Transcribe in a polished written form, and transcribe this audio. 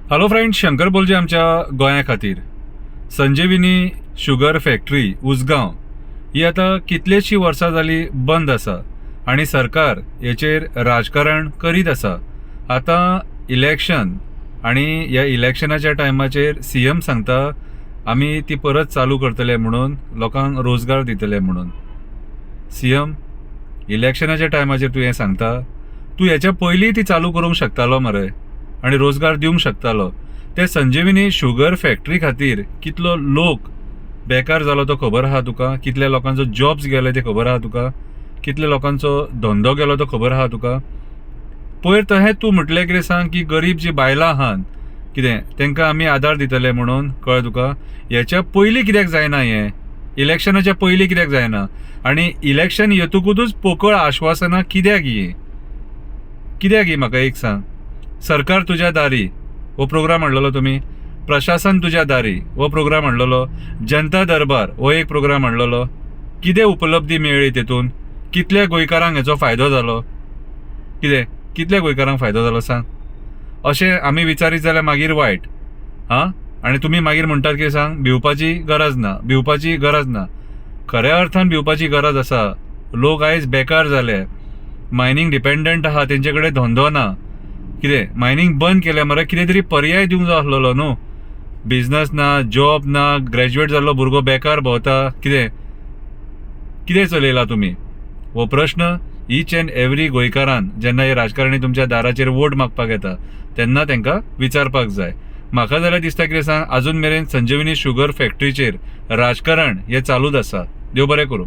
Hello friends, Shankar बोलचे आमच्या गोंया खातीर. संजीवनी शुगर फॅक्टरी उसगांव ही आता कितलीशीं वर्सां जाली बंद आसा आणि सरकार हेचेर राजकारण करीत आसा. आता इलेक्शन आणि ह्या इलेक्शनाच्या टायमाचेर सीएम सांगता आमी ती परत चालू करतले म्हणून, लोकांक रोजगार दितले म्हणून. सीएम, इलेक्शनाच्या टायमाचेर तूं हें सांगता, तूं हेच्या पयलीं ती चालू करूंक शकतालो मरे आणि रोजगार दिवंक शकतालो. ते संजीवनी शुगर फॅक्टरी खातीर कितलो लोक बेकार जालो तो खबर आहा तुका? कितल्या लोकांचो जॉब्स गेले ते खबर आहा तुका? कितल्या लोकांचो धंदो गेलो तो खबर आहा तुका? पयर तहें तूं म्हटलें कितें सांग की गरीब जी बायलां आहात कितें तांकां आमी आदार दितले म्हणून, कळ्ळें तुका? हेच्या पयलीं कित्याक जायना हें? इलेक्शनाच्या पयलीं कित्याक जायना? आनी इलेक्शन येतकूच पोकळ आश्वासनां कित्याक ही? कित्याक ही म्हाका एक सांग. सरकार तुज्या दारी हो प्रोग्राम हाडलेलो तुमी, प्रशासन तुज्या दारी हो प्रोग्राम हाडलेलो, जनता दरबार हो एक प्रोग्राम हाडलेलो. कितें उपलब्धी मेळ्ळी तेतून? कितल्या गोंयकारांक हेचो फायदो जालो? कितल्या गोंयकारांक फायदो जालो सांग? अशें आमी विचारीत जाल्यार मागीर वायट. आनी तुमी मागीर म्हणटात की सांग भिवपाची गरज ना. खऱ्या अर्थान भिवपाची गरज आसा. लोक आयज बेकार जाले, मायनींग डिपेंडंट आहा, तेंचे कडेन धंदो ना. कितें मायनींग बंद केल्या मरे, कितें तरी पर्याय दिवंक जाय आसलेलो न्हू. बिझनस ना, जॉब ना, ग्रॅज्युएट जाल्लो भुरगो बेकार भोंवता. कितें चलयला तुमी? हो प्रश्न ईच अँड एवरी गोंयकारान जेन्ना हे राजकारणी तुमच्या दाराचेर वोट मागपाक येता तेन्ना तांकां विचारपाक जाय. म्हाका जाल्यार दिसता कितें सांग, अजून मेरेन संजीवनी शुगर फॅक्टरीचेर राजकारण हें चालूच आसा. देव बरें करूं.